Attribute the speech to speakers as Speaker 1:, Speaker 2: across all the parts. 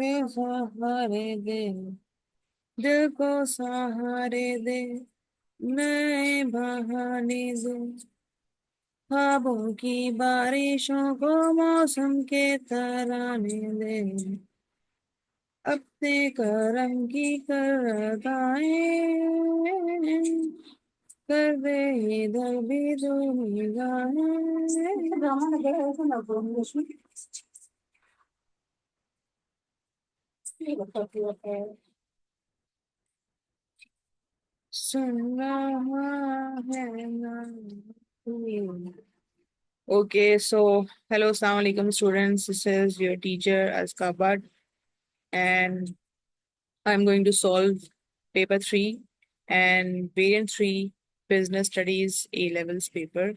Speaker 1: के सहारे दे, दिल को सहारे दे, नए बहाने दे, ख्वाबों की बारिशों को मौसम के तराने दे, अपने करम की कर कर दे इधर भी दो निगाहें। सुन रहा है ना? Okay, so hello, assalamu alaikum students. This is your teacher Azka, and I'm going to solve paper 3 and variant 3 business studies A levels paper.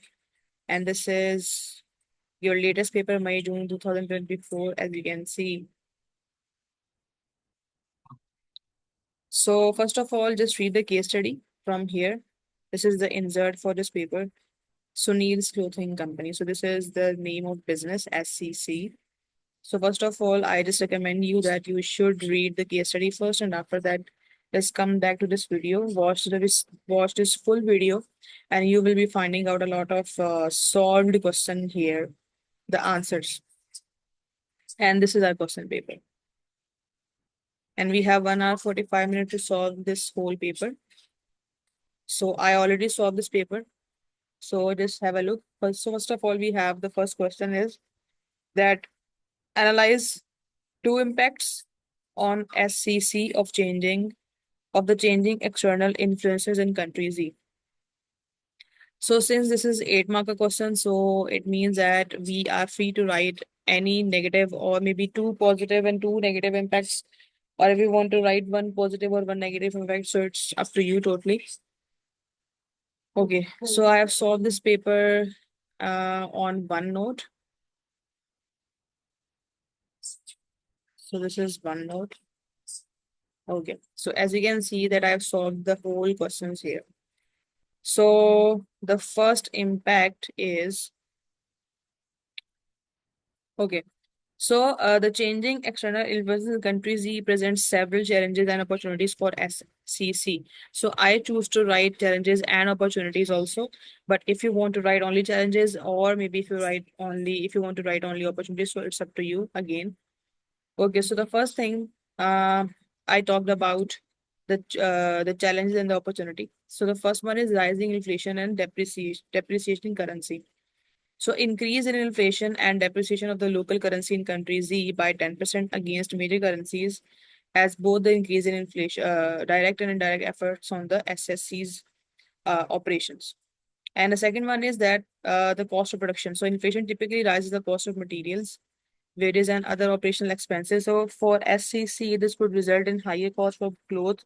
Speaker 1: And this is your latest paper, May June 2024, as you can see. So first of all, just read the case study from here. This is the insert for this paper. Sunil's Clothing Company. So this is the name of business, SCC. So first of all, I just recommend you that you should read the case study first, and after that, let's come back to this video. Watch this full video, and you will be finding out a lot of solved question here, the answers. And this is our question paper. And we have 1 hour 45 minutes to solve this whole paper. So I already solved this paper. So just have a look. First of all, we have the first question is that analyze two impacts on SCC of the changing external influences in country Z. So since this is 8 marker question, so it means that we are free to write any negative or maybe two positive and two negative impacts, or if you want to write one positive or one negative impact, so it's up to you totally. Okay, so I have solved this paper on OneNote. So this is OneNote. Okay, so as you can see that I have solved the whole questions here. So the first impact is, okay. So the changing external influences in country Z presents several challenges and opportunities for SCC. So I choose to write challenges and opportunities also. But if you want to write only challenges, or maybe if you want to write only opportunities, so it's up to you again. Okay, so the first thing I talked about the challenges and the opportunity. So the first one is rising inflation and depreciation in currency. So increase in inflation and depreciation of the local currency in country Z by 10% against major currencies has both the increase in inflation, direct and indirect efforts on the SSC's operations. And the second one is that the cost of production. So inflation typically rises the cost of materials, wages, and other operational expenses. So for SCC, this could result in higher cost of clothes,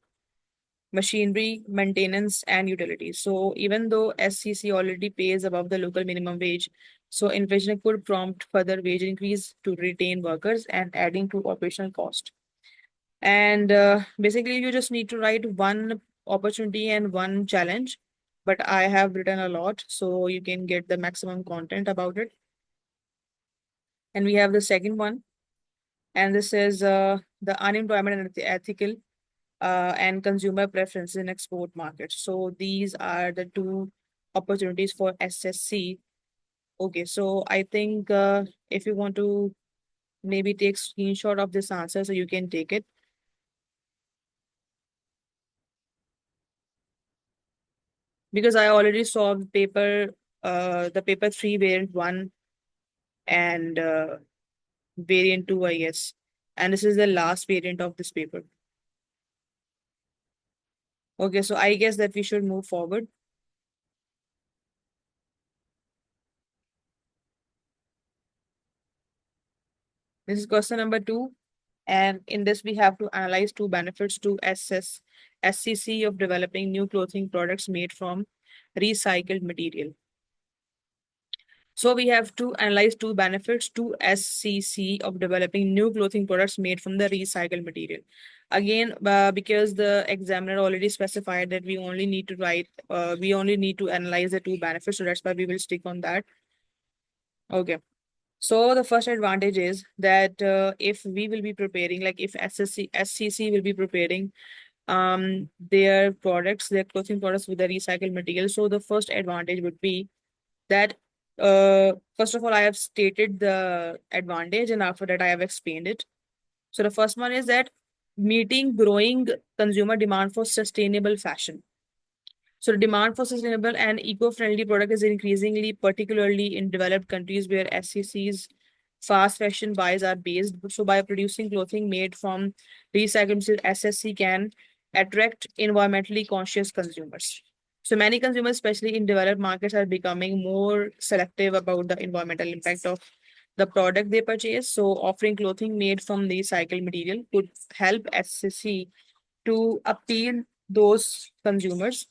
Speaker 1: machinery, maintenance, and utilities. So even though SCC already pays above the local minimum wage, so inflation could prompt further wage increase to retain workers and adding to operational cost. And basically, you just need to write one opportunity and one challenge. But I have written a lot, so you can get the maximum content about it. And we have the second one, and this is the unemployment and ethical and consumer preferences in export markets. So these are the two opportunities for SSC. Okay, so I think if you want to maybe take screenshot of this answer, so you can take it. Because I already solved the paper 3 variant 1 and variant 2, I guess. And this is the last variant of this paper. Okay, so I guess that we should move forward. This is question number 2. And in this, we have to analyze two benefits to SCC of developing new clothing products made from recycled material. So we have to analyze two benefits to SCC of developing new clothing products made from the recycled material. Again, because the examiner already specified that we only need to analyze the two benefits. So that's why we will stick on that. Okay. So the first advantage is that if we will be preparing, like if SCC will be preparing their products, their clothing products with the recycled material. So the first advantage would be that first of all, I have stated the advantage, and after that I have explained it. So the first one is that meeting growing consumer demand for sustainable fashion. So the demand for sustainable and eco-friendly product is increasingly, particularly in developed countries where SCC's fast fashion buys are based. So by producing clothing made from recycled material, SSC can attract environmentally conscious consumers. So many consumers, especially in developed markets, are becoming more selective about the environmental impact of the product they purchase. So offering clothing made from recycled material could help SSC to appeal those consumers,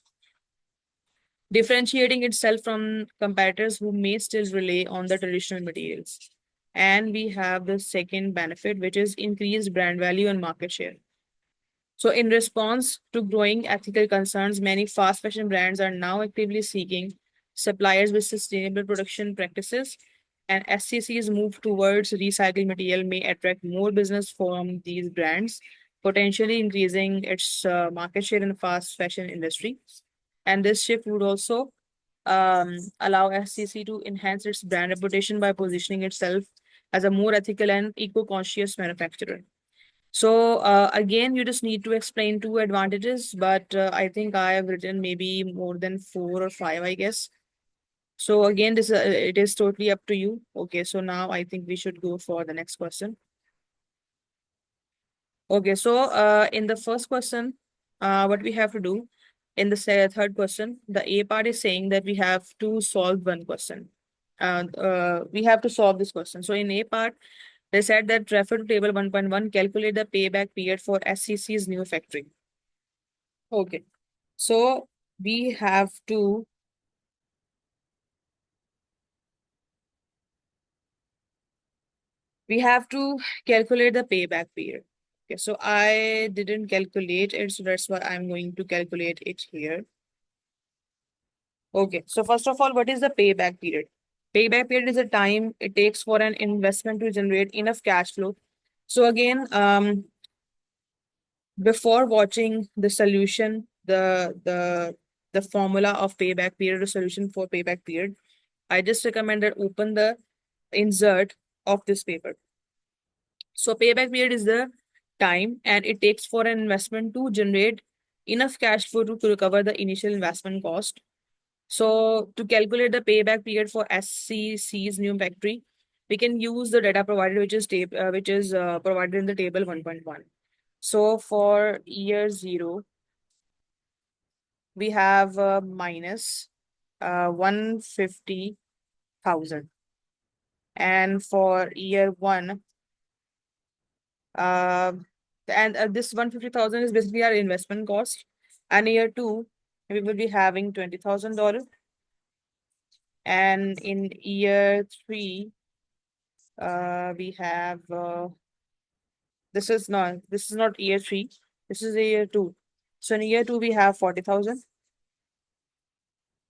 Speaker 1: differentiating itself from competitors who may still rely on the traditional materials. And we have the second benefit, which is increased brand value and market share. So, in response to growing ethical concerns, many fast fashion brands are now actively seeking suppliers with sustainable production practices. And SCC's move towards recycled material may attract more business from these brands, potentially increasing its market share in the fast fashion industry. And this shift would also allow SCC to enhance its brand reputation by positioning itself as a more ethical and eco-conscious manufacturer. So again, you just need to explain two advantages, but I think I have written maybe more than four or five, I guess. So again, this it is totally up to you. Okay, so now I think we should go for the next question. Okay, so in the first question, what we have to do in the third question, the A part is saying that we have to solve one question. We have to solve this question. So in A part, they said that refer to table 1.1, calculate the payback period for SCC's new factory. Okay, so we have to we have to calculate the payback period. Okay, so I didn't calculate it, so that's why I'm going to calculate it here. Okay, so first of all, what is the payback period? Payback period is the time it takes for an investment to generate enough cash flow. So again, before watching the solution, the formula of payback period or solution for payback period, I just recommend that open the insert of this paper. So payback period is the time and it takes for an investment to generate enough cash flow to recover the initial investment cost. So to calculate the payback period for SCC's new factory, we can use the data provided, which is provided in the table 1.1. So for year zero, we have minus 150,000, and for year one, uh, and this 150,000 is basically our investment cost, and year two, we will be having $20,000, and in year three we have this is not year three, this is a year two. So in year two we have 40,000,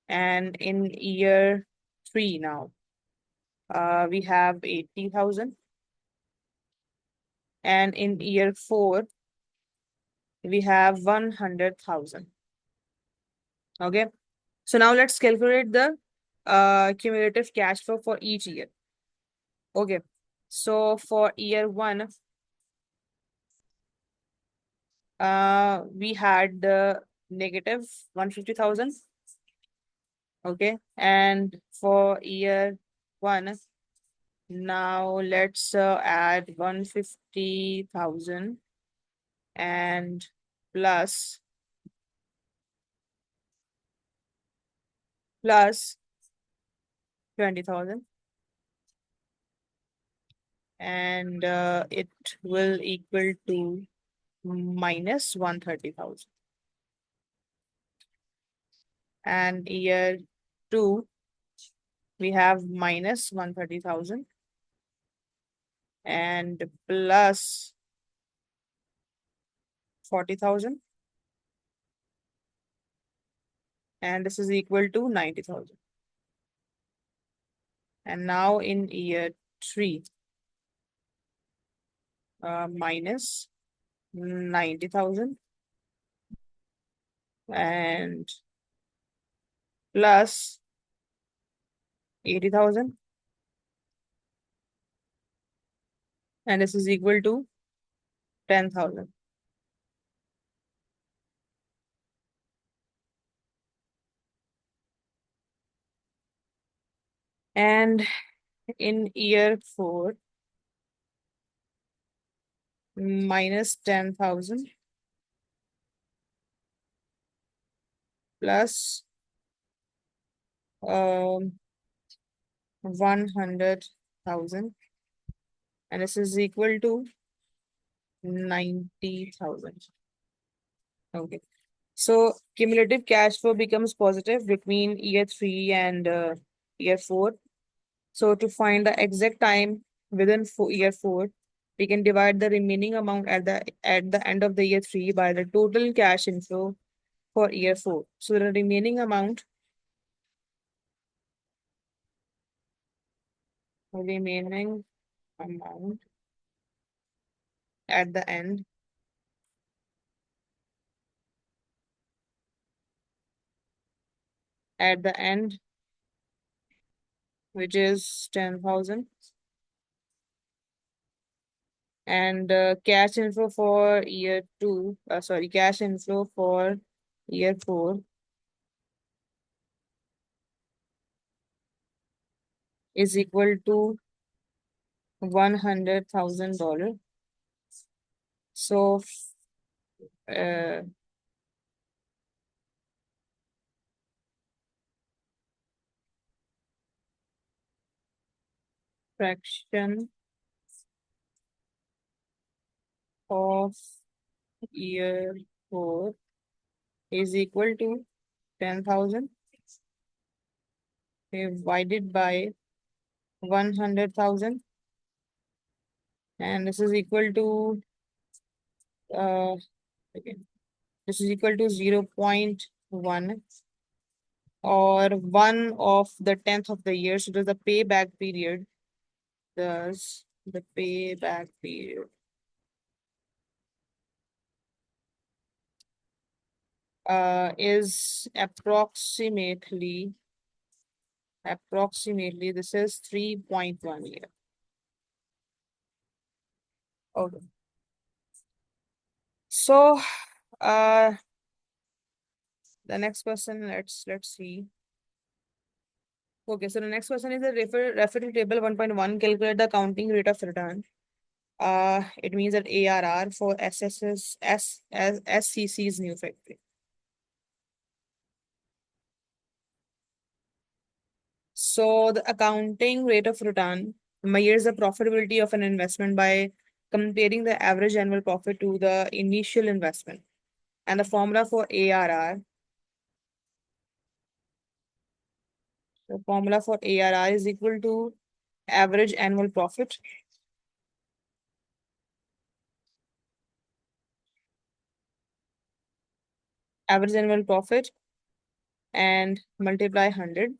Speaker 1: and in year three now we have 80,000, and in year four we have 100,000. Okay, so now let's calculate the cumulative cash flow for each year. Okay, so for year one, we had the negative 150,000. Okay, and for year one, now let's add 150,000 and plus 20,000, and it will equal to minus 130,000. And year two, we have minus 130,000 and plus 40,000, and this is equal to 90,000. And now in year 3 minus 90,000 and plus 80,000, and this is equal to 10,000. And in year 4, minus 10,000 plus 100,000, and this is equal to 90,000. Okay. So cumulative cash flow becomes positive between year 3 and year 4. So to find the exact time within year 4, we can divide the remaining amount at the end of the year 3 by the total cash inflow for year 4. So the remaining amount at the end which is 10,000, and cash inflow for year 4 is equal to $100,000. So uh, fraction of year 4 is equal to 10,000 divided by 100,000, and this is equal to uh, again, this is equal to 0.1 or 1 of the 10th of the year. So the payback period. Thus, the payback period is approximately this is 3.1 year. Okay. So uh the next question, let's see. Okay, so the next question is the refer to table 1.1, calculate the accounting rate of return. It means that ARR for SCC's new factory. So the accounting rate of return measures the profitability of an investment by comparing the average annual profit to the initial investment. And the formula for ARR, the formula for ARR is equal to average annual profit and multiply 100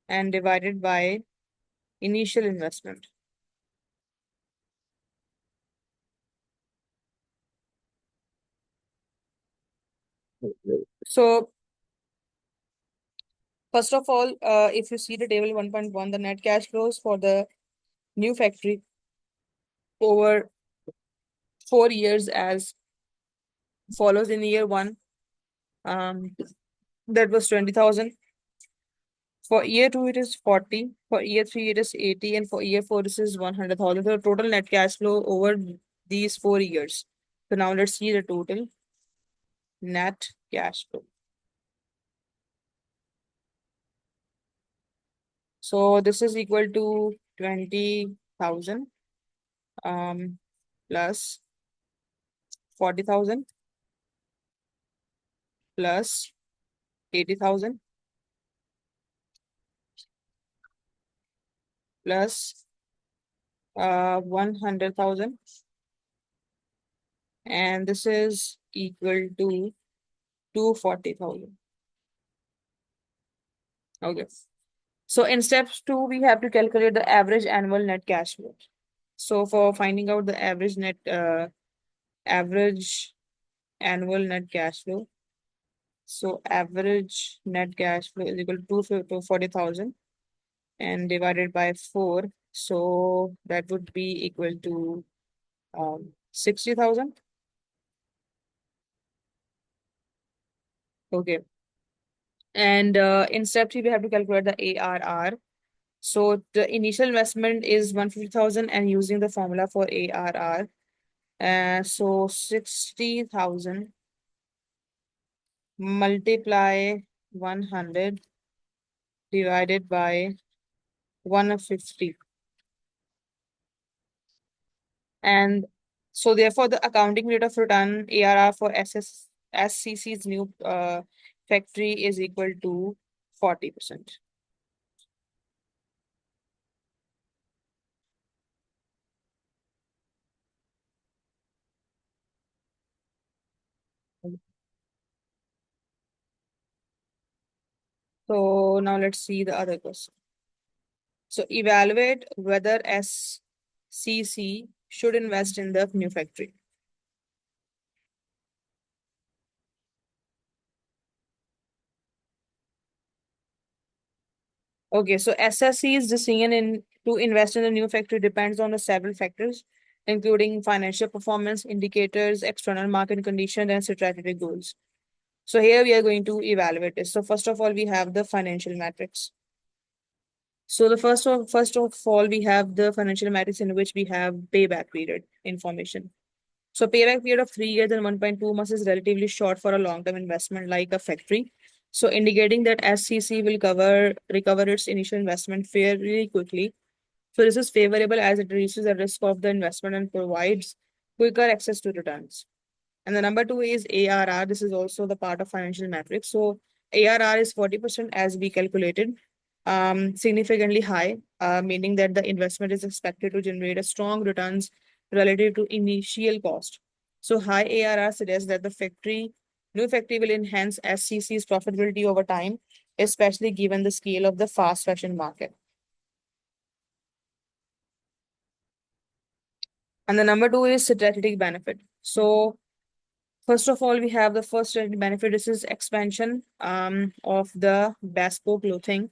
Speaker 1: and divided by initial investment. So first of all, if you see the table 1.1, the net cash flows for the new factory over 4 years as follows. In year 1, um, that was 20,000. For year 2, it is 40. For year 3, it is 80. And for year 4, this is 100,000. So total net cash flow over these 4 years. So now let's see the total net cash flow. So this is equal to 20,000 plus 40,000 plus 80,000 plus 100,000, and this is equal to 240,000. Okay. So in steps two, we have to calculate the average annual net cash flow. So for finding out the average annual net cash flow, so average net cash flow is equal to 40,000 and divided by 4. So that would be equal to 60,000. Okay. And in step three, we have to calculate the ARR. So the initial investment is 150,000 and using the formula for ARR. So 60,000 multiply 100 divided by 150. And so therefore the accounting rate of return ARR for SCC's new factory is equal to 40%. So now let's see the other question. So evaluate whether SCC should invest in the new factory. Okay, so SSC's decision to invest in the new factory depends on the several factors, including financial performance indicators, external market conditions, and strategic goals. So here we are going to evaluate this. So first of all, we have the financial metrics. So the first of all, we have the financial metrics in which we have payback period information. So payback period of 3 years and 1.2 months is relatively short for a long-term investment like a factory. So indicating that SCC will recover its initial investment fairly quickly. So this is favorable as it reduces the risk of the investment and provides quicker access to returns. And the number two is ARR. This is also the part of financial metrics. So ARR is 40% as we calculated, significantly high, meaning that the investment is expected to generate a strong returns relative to initial cost. So high ARR suggests that new factory will enhance SCC's profitability over time, especially given the scale of the fast fashion market. And the number two is strategic benefit. So first of all, we have the first benefit. This is expansion of the bespoke clothing.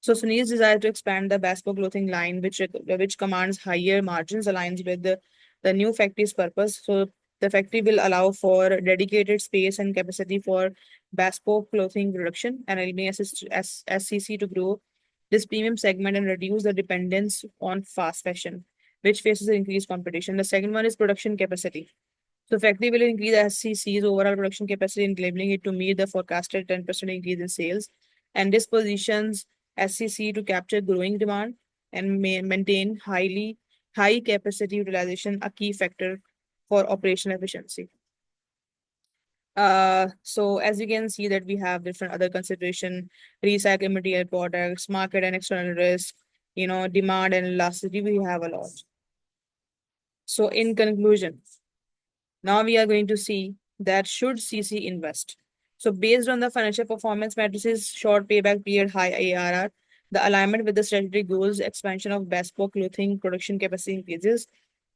Speaker 1: So Sunil's desire to expand the bespoke clothing line, which commands higher margins, aligns with the new factory's purpose. So the factory will allow for dedicated space and capacity for bespoke clothing production and enabling SCC to grow this premium segment and reduce the dependence on fast fashion, which faces increased competition. The second one is production capacity. So factory will increase SCC's overall production capacity, enabling it to meet the forecasted 10% increase in sales. And this positions SCC to capture growing demand and maintain high capacity utilization, a key factor for operational efficiency. So as you can see that we have different other consideration, recycled material products, market and external risk, demand and elasticity, we have a lot. So in conclusion, now we are going to see that should CC invest. So based on the financial performance matrices, short payback period, high ARR, the alignment with the strategic goals, expansion of bespoke clothing production capacity increases,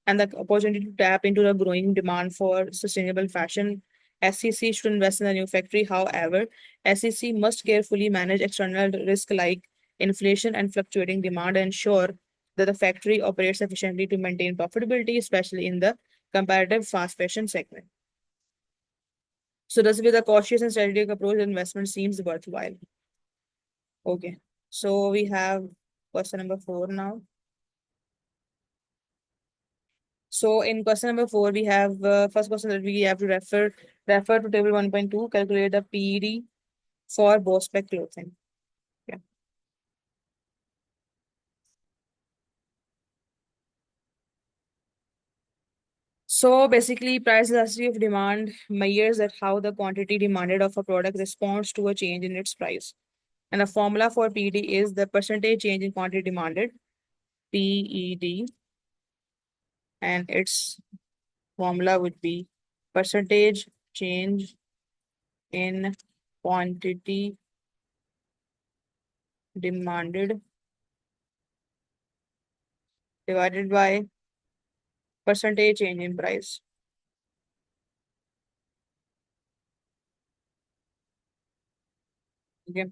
Speaker 1: and the opportunity to tap into the growing demand for sustainable fashion, SCC should invest in a new factory. However, SCC must carefully manage external risk like inflation and fluctuating demand and ensure that the factory operates efficiently to maintain profitability, especially in the comparative fast fashion segment. So thus with a cautious and strategic approach, the investment seems worthwhile. Okay. So we have question number 4 now. So in question number 4, we have first question that we have to refer to table 1.2, calculate the PED for Bospec clothing. Yeah. So basically, price elasticity of demand measures that how the quantity demanded of a product responds to a change in its price. And the formula for PED is the percentage change in quantity demanded, PED, and its formula would be percentage change in quantity demanded divided by percentage change in price. Okay.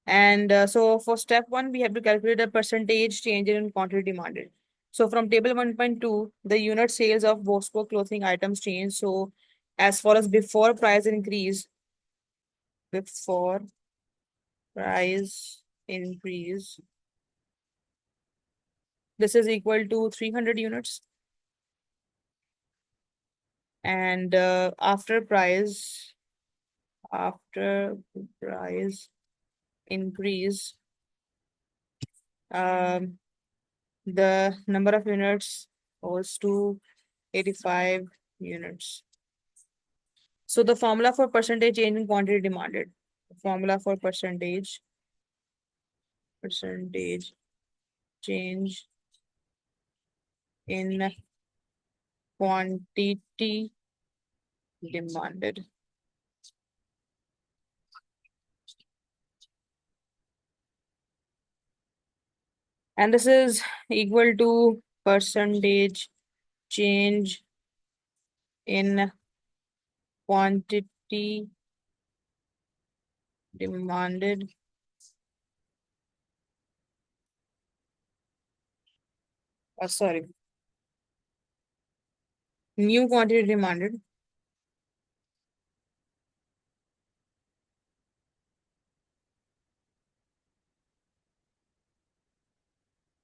Speaker 1: And so for step one, we have to calculate the percentage change in quantity demanded. So from table 1.2, the unit sales of bespoke clothing items change. So as far as before price increase, this is equal to 300 units. And after price increase, um, the number of units was to 85 units. So the formula for percentage change in quantity demanded. Formula for percentage change in quantity demanded. And this is equal to percentage change in quantity demanded. Sorry, new quantity demanded.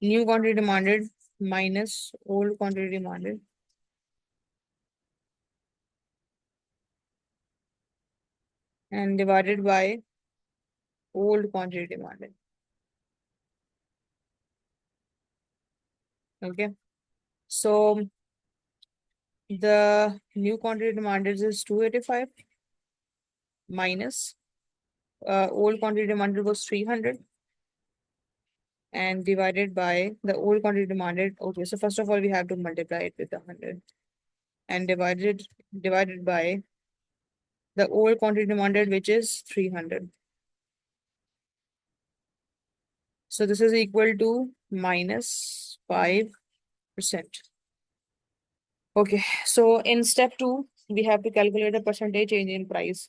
Speaker 1: New quantity demanded minus old quantity demanded and divided by old quantity demanded. Okay. So the new quantity demanded is 285 minus old quantity demanded was 300 and divided by the old quantity demanded. Okay, so first of all, we have to multiply it with 100 and divided by the old quantity demanded, which is 300. So this is equal to minus 5%. Okay, so in step two, we have to calculate the percentage change in price.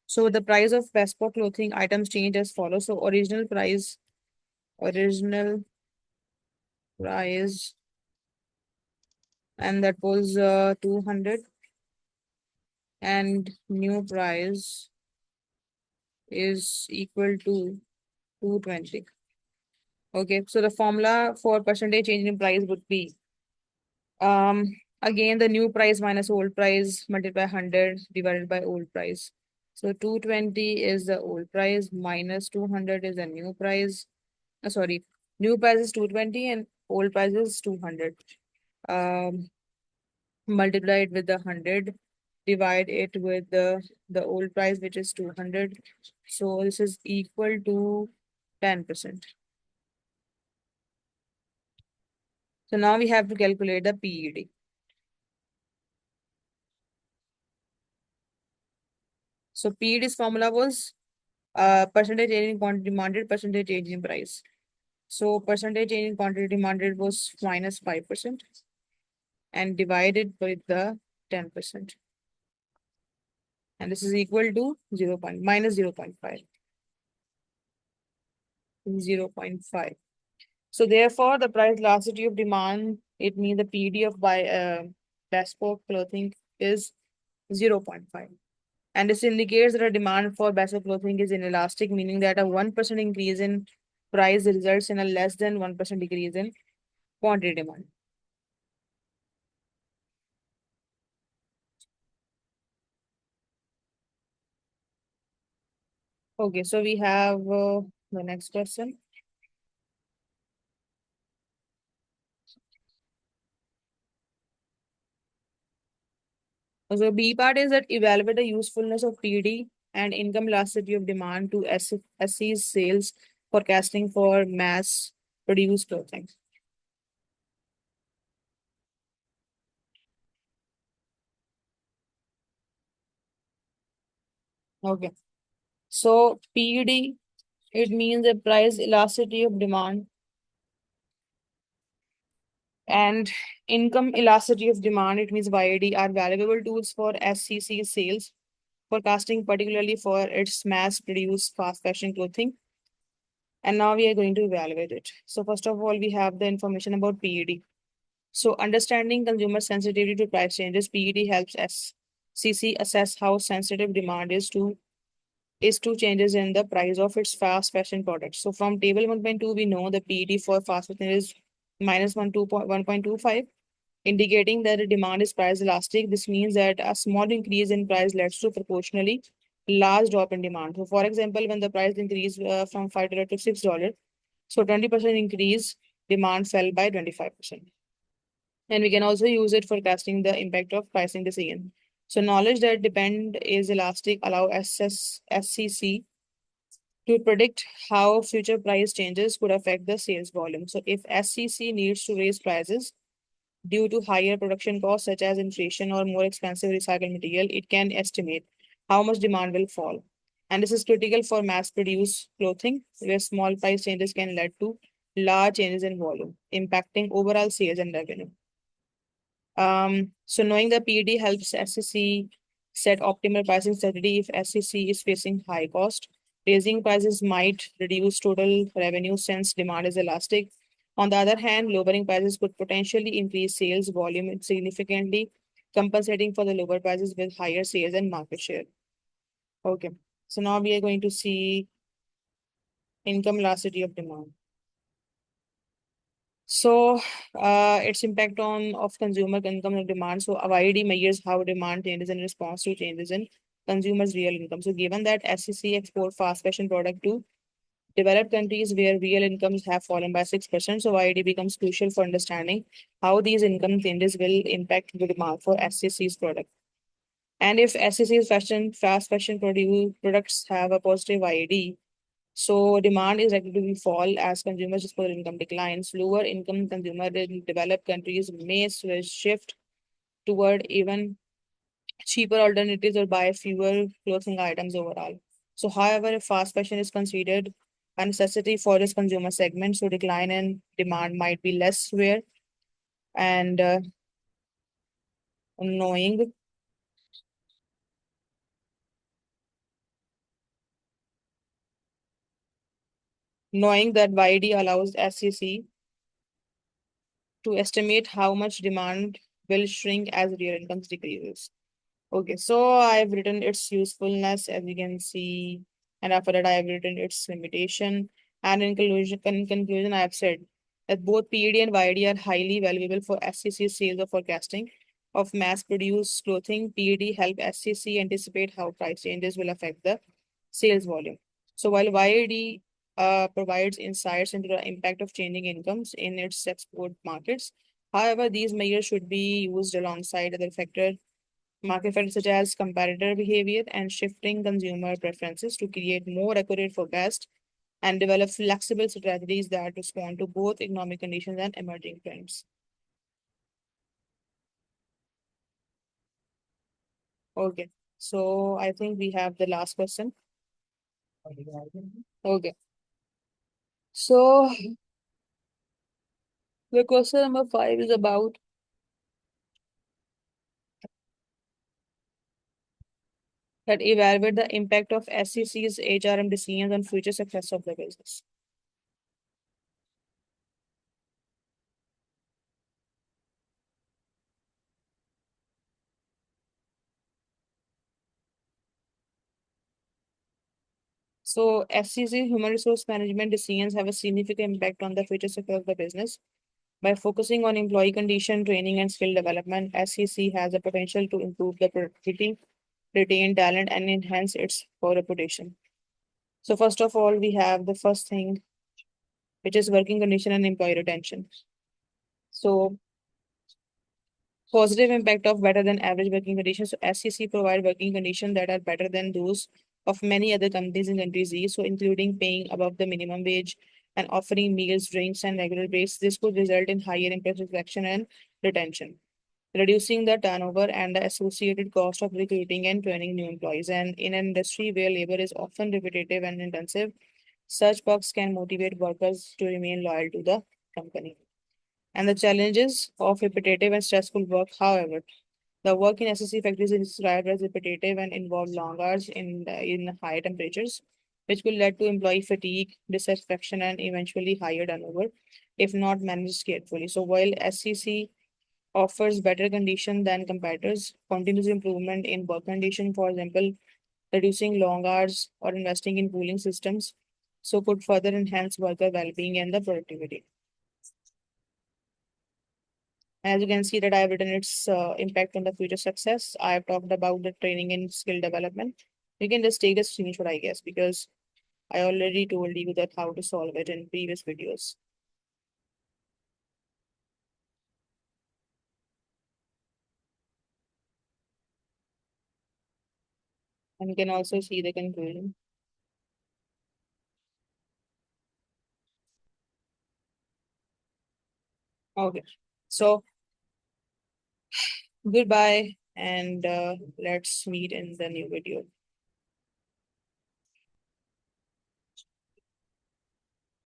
Speaker 1: So the price of bespoke clothing items change as follows. So original price, and that was 200, and new price is equal to 220. Okay, so the formula for percentage change in price would be um again the new price minus old price multiplied by 100 divided by old price. So 220 is the old price minus 200 is the new price. Sorry, new price is 220 and old price is 200. Um, Multiply it with the 100, divide it with the old price, which is 200. So this is equal to 10%. So now we have to calculate the PED. So PED's formula was percentage change in quantity demanded, percentage change in price. So percentage change in quantity demanded was minus 5% and divided with the 10%. And this is equal to 0.5. 0.5. So therefore, the price elasticity of demand, it means the PD of by bespoke clothing is 0.5. And this indicates that the demand for bespoke clothing is inelastic, meaning that a 1% increase in price results in a less than 1% decrease in quantity demand. Okay, so we have the next question. So B part is that evaluate the usefulness of PD and income elasticity of demand to assess sales forecasting for mass produced clothing. Okay. So PED It means the price elasticity of demand and income elasticity of demand. It means YAD are valuable tools for SCC sales forecasting, particularly for its mass-produced fast fashion clothing. And now we are going to evaluate it. So first of all, we have the information about PED. So understanding consumer sensitivity to price changes, PED helps SCC assess how sensitive demand is to changes in the price of its fast fashion products. So from table 1.2, we know the PED for fast fashion is minus 1.25, indicating that the demand is price elastic. This means that a small increase in price leads to proportionally large drop in demand. So for example, when the price increased from $5 to $6, so 20% increase, demand fell by 25%. And we can also use it for casting the impact of pricing decision. So knowledge that depend is elastic allow SCC to predict how future price changes could affect the sales volume. So if SCC needs to raise prices due to higher production costs such as inflation or more expensive recycled material, it can estimate how much demand will fall. And this is critical for mass-produced clothing, where small price changes can lead to large changes in volume, impacting overall sales and revenue. So knowing the PED helps SCC set optimal pricing strategy if SCC is facing high cost. Raising prices might reduce total revenue since demand is elastic. On the other hand, lowering prices could potentially increase sales volume significantly, compensating for the lower prices with higher sales and market share. Okay, so now we are going to see income elasticity of demand. So, its impact on of consumer income and demand. So, YD measures how demand changes in response to changes in consumers' real income. So, given that SCC export fast fashion product to developed countries where real incomes have fallen by 6%, so YD becomes crucial for understanding how these income changes will impact the demand for SCC's product. And if SCC's fast fashion products have a positive YD, so demand is likely to be fall as consumers' disposable income declines. Lower income consumer in developed countries may shift toward even cheaper alternatives or buy fewer clothing items overall. So, however, if fast fashion is considered a necessity for this consumer segment, so decline in demand might be less severe. And knowing knowing that YD allows SCC to estimate how much demand will shrink as real incomes decreases. Okay, so I've written its usefulness as you can see, and after that I have written its limitation. And in conclusion, I have said that both PED and YD are highly valuable for SCC sales or forecasting of mass-produced clothing. PED help SCC anticipate how price changes will affect the sales volume. So while YD provides insights into the impact of changing incomes in its export markets, however, these measures should be used alongside other factors market factors such as competitor behavior and shifting consumer preferences to create more accurate forecasts and develop flexible strategies that respond to both economic conditions and emerging trends. Okay, so I think we have the last question. Okay, so the question number 5 is about that evaluate the impact of SEC's HRM decisions on future success of the business. So FCC human resource management decisions have a significant impact on the future success of the business. By focusing on employee condition, training, and skill development, SCC has the potential to improve the productivity, retain talent, and enhance its reputation. So first of all, we have the first thing, which is working condition and employee retention. So positive impact of better than average working conditions. So SCC provide working conditions that are better than those of many other companies in country Z. So including paying above the minimum wage and offering meals, drinks, and regular breaks. This could result in higher employee selection and retention, reducing the turnover and the associated cost of recruiting and training new employees. And in an industry where labor is often repetitive and intensive, Such perks can motivate workers to remain loyal to the company. And the challenges of repetitive and stressful work, however, the work in SSC factories is described as repetitive and involve long hours in high temperatures, which will lead to employee fatigue, dissatisfaction, and eventually higher turnover if not managed carefully. So while SCC offers better condition than competitors, continuous improvement in work condition, for example, reducing long hours or investing in cooling systems, so could further enhance worker well-being and the productivity. As you can see that I have written its impact on the future success. I have talked about the training and skill development. You can just take a screenshot, I guess, because I already told you that how to solve it in previous videos. And you can also see the conclusion. Okay. So goodbye and let's meet in the new video.